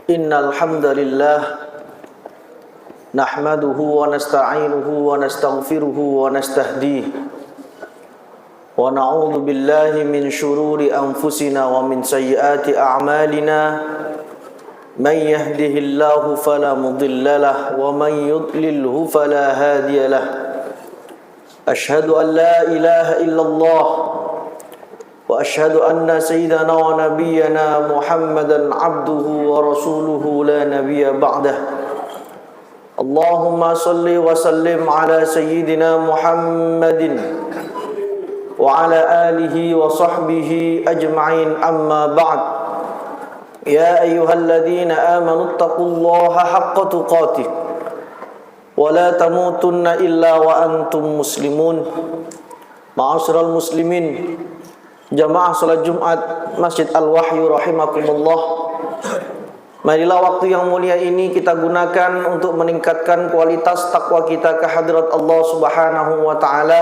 Innal hamdalillah nahmaduhu wa nasta'inuhu wa nastaghfiruhu wa nastahdihi wa na'udzu billahi min shururi anfusina wa min sayyiati a'malina may yahdihillahu fala mudilla lahu wa may yudlilhu fala hadiya lahu asyhadu an la ilaha illallah wa asyhadu anna sayyidana wa nabiyyana Muhammadan abduhu wa rasuluhu la nabiyya ba'dah. Allahumma salli wa sallim ala sayyidina Muhammadin wa ala alihi wa sahbihi ajma'in, amma ba'd. Ya ayyuhalladzina amanu taqullaha haqqa tuqatih wa la tamutunna illa wa antum muslimun. Ma'asyiral muslimin, jamaah salat Jumat Masjid Al-Wahyu rahimakumullah. Marilah waktu yang mulia ini kita gunakan untuk meningkatkan kualitas takwa kita ke hadirat Allah Subhanahu wa taala.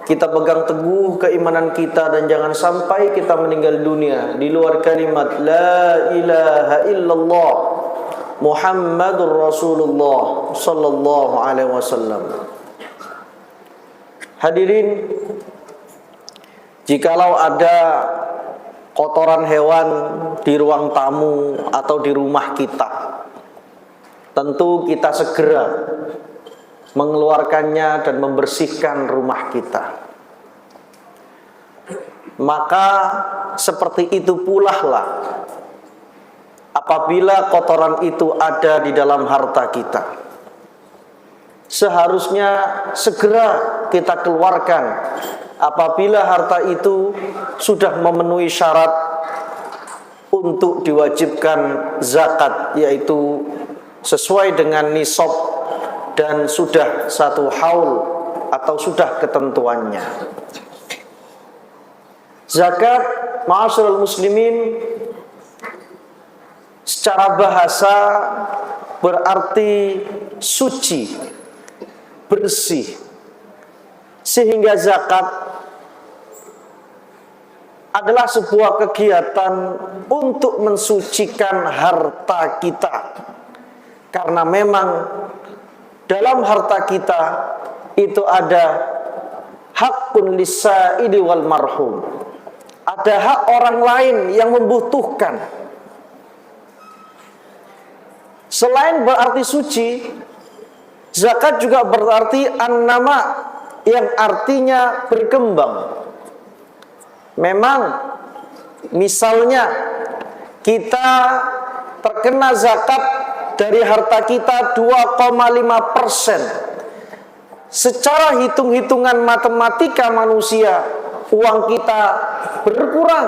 Kita pegang teguh keimanan kita dan jangan sampai kita meninggal dunia di luar kalimat la ilaha illallah Muhammadur Rasulullah sallallahu alaihi wasallam. Hadirin, jikalau ada kotoran hewan di ruang tamu atau di rumah kita, tentu kita segera mengeluarkannya dan membersihkan rumah kita. Maka seperti itu pula lah apabila kotoran itu ada di dalam harta kita. Seharusnya segera kita keluarkan apabila harta itu sudah memenuhi syarat untuk diwajibkan zakat, yaitu sesuai dengan nisab dan sudah 1 haul atau sudah ketentuannya. Zakat, ma'asyiral muslimin, secara bahasa berarti suci, bersih. Sehingga zakat adalah sebuah kegiatan untuk mensucikan harta kita. Karena memang dalam harta kita itu ada hakun lis-sa'ili wal marhum. Ada hak orang lain yang membutuhkan. Selain berarti suci, zakat juga berarti an-nama, yang artinya berkembang. Memang misalnya kita terkena zakat dari harta kita 2,5%. Secara hitung-hitungan matematika manusia, uang kita berkurang.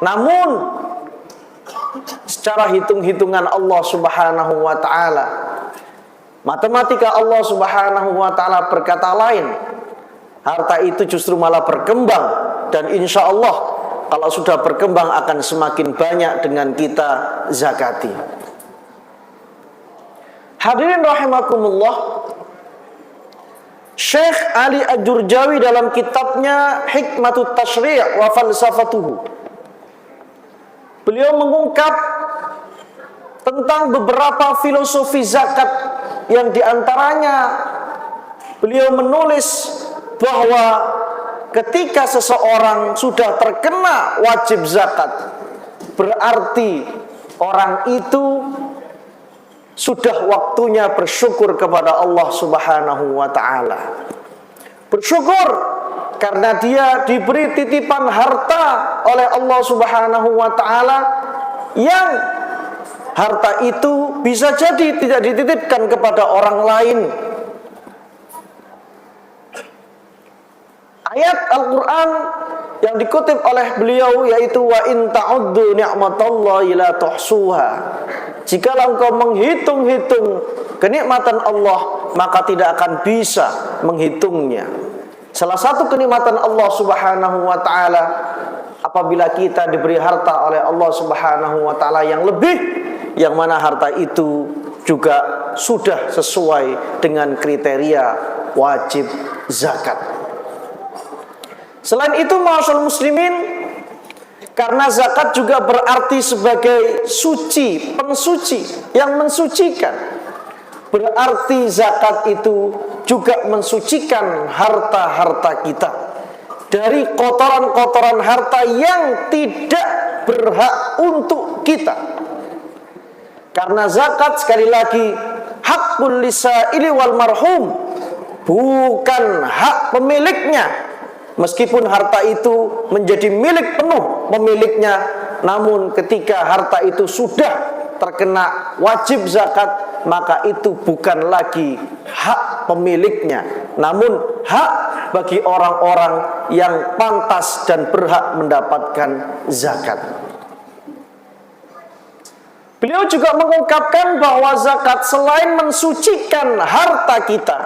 Namun secara hitung-hitungan Allah Subhanahu wa taala, matematika Allah Subhanahu wa taala berkata lain. Harta itu justru malah berkembang, dan insya Allah kalau sudah berkembang akan semakin banyak dengan kita zakati. Hadirin rahimakumullah, Syekh Ali Al-Jurjawi dalam kitabnya Hikmatut Tashri' wa Falsafatuhu, beliau mengungkap tentang beberapa filosofi zakat, yang diantaranya beliau menulis bahwa ketika seseorang sudah terkena wajib zakat, berarti orang itu sudah waktunya bersyukur kepada Allah Subhanahu wa taala. Bersyukur karena dia diberi titipan harta oleh Allah Subhanahu wa taala, yang harta itu bisa jadi tidak dititipkan kepada orang lain. Ayat Al-Quran yang dikutip oleh beliau yaitu wa in ta'uddu ni'matallahi la tuhsuha. Jika engkau menghitung-hitung kenikmatan Allah, maka tidak akan bisa menghitungnya. Salah satu kenikmatan Allah Subhanahu wa taala apabila kita diberi harta oleh Allah Subhanahu wa taala yang lebih, yang mana harta itu juga sudah sesuai dengan kriteria wajib zakat. Selain itu, ma'asyiral muslimin, Karena zakat juga berarti sebagai suci, pensuci, yang mensucikan. Berarti zakat itu juga mensucikan harta-harta kita dari kotoran-kotoran harta yang tidak berhak untuk kita. Karena zakat sekali lagi hakul lisaili wal marhum, bukan hak pemiliknya. Meskipun harta itu menjadi milik penuh pemiliknya, namun ketika harta itu sudah terkena wajib zakat, maka itu bukan lagi hak pemiliknya, namun hak bagi orang-orang yang pantas dan berhak mendapatkan zakat. Beliau juga mengungkapkan bahwa zakat selain mensucikan harta kita,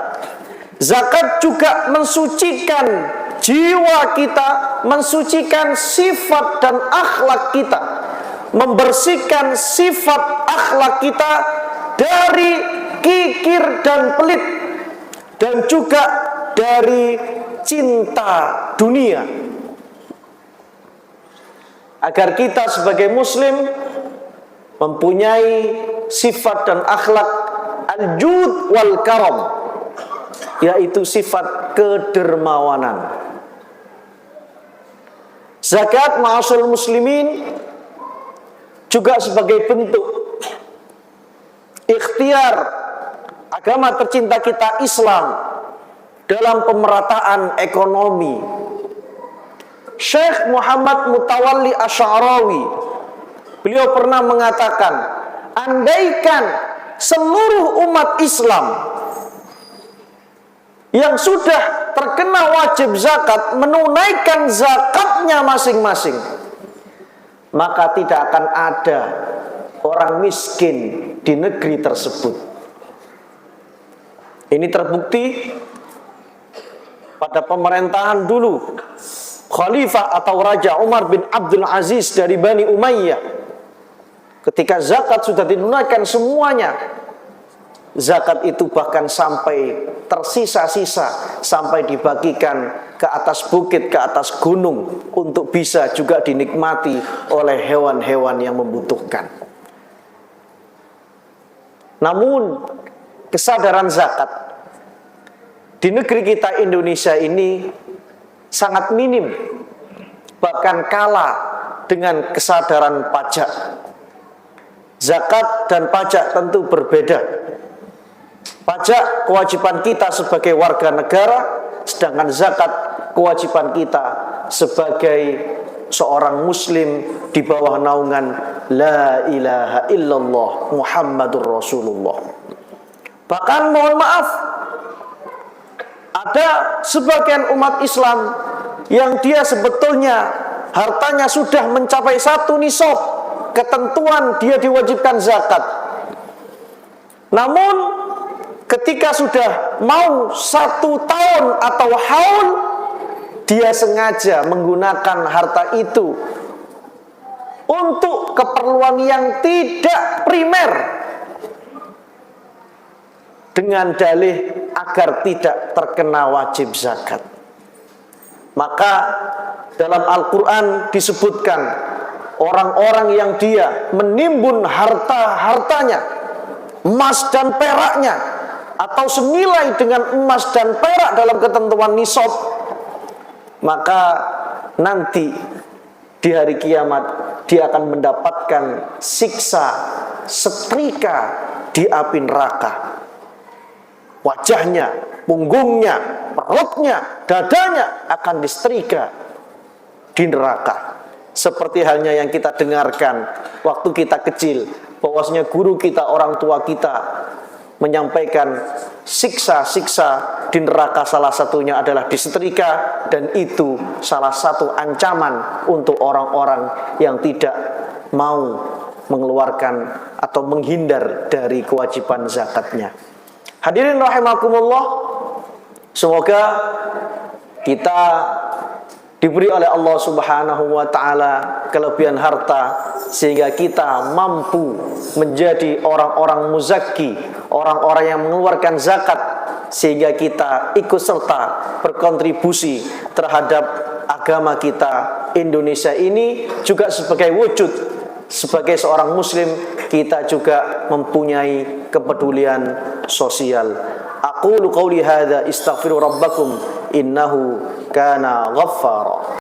zakat juga mensucikan jiwa kita, mensucikan sifat dan akhlak kita, membersihkan sifat akhlak kita dari kikir dan pelit, dan juga dari cinta dunia, agar kita sebagai muslim mempunyai sifat dan akhlak al-jud wal karam, yaitu sifat kedermawanan. Zakat ma'asyarul muslimin juga sebagai bentuk ikhtiar agama tercinta kita Islam dalam pemerataan ekonomi. Syekh Muhammad Mutawalli Asy'arawi, beliau pernah mengatakan, andaikan seluruh umat Islam yang sudah terkena wajib zakat menunaikan zakatnya masing-masing, maka tidak akan ada orang miskin di negeri tersebut. Ini terbukti pada pemerintahan dulu Khalifah atau Raja Umar bin Abdul Aziz dari Bani Umayyah. Ketika zakat sudah ditunaikan semuanya, zakat itu bahkan sampai tersisa-sisa, sampai dibagikan ke atas bukit, ke atas gunung, untuk bisa juga dinikmati oleh hewan-hewan yang membutuhkan. Namun kesadaran zakat di negeri kita Indonesia ini sangat minim, bahkan kalah dengan kesadaran pajak. Zakat dan pajak tentu berbeda. Pajak kewajiban kita sebagai warga negara, sedangkan zakat kewajiban kita sebagai seorang muslim di bawah naungan la ilaha illallah Muhammadur Rasulullah. Bahkan mohon maaf, ada sebagian umat Islam yang dia sebetulnya hartanya sudah mencapai 1 nisab, ketentuan dia diwajibkan zakat. Namun ketika sudah mau 1 tahun atau haul, dia sengaja menggunakan harta itu untuk keperluan yang tidak primer, dengan dalih agar tidak terkena wajib zakat. Maka dalam Al-Quran disebutkan orang-orang yang dia menimbun hartanya, emas dan peraknya, atau senilai dengan emas dan perak dalam ketentuan nisab, maka nanti di hari kiamat dia akan mendapatkan siksa setrika di api neraka. Wajahnya, punggungnya, perutnya, dadanya akan disetrika di neraka. Seperti halnya yang kita dengarkan waktu kita kecil, bahwasanya guru kita, orang tua kita menyampaikan siksa-siksa di neraka, salah satunya adalah disetrika, dan itu salah satu ancaman untuk orang-orang yang tidak mau mengeluarkan atau menghindar dari kewajiban zakatnya. Hadirin rahimakumullah, semoga kita diberi oleh Allah Subhanahu wa ta'ala kelebihan harta, sehingga kita mampu menjadi orang-orang muzakki, orang-orang yang mengeluarkan zakat, sehingga kita ikut serta berkontribusi terhadap agama kita Indonesia ini juga sebagai wujud, sebagai seorang muslim, kita juga mempunyai kepedulian sosial. Aqulu qawli hadza, istaghfiru rabbakum innahu kana ghaffara.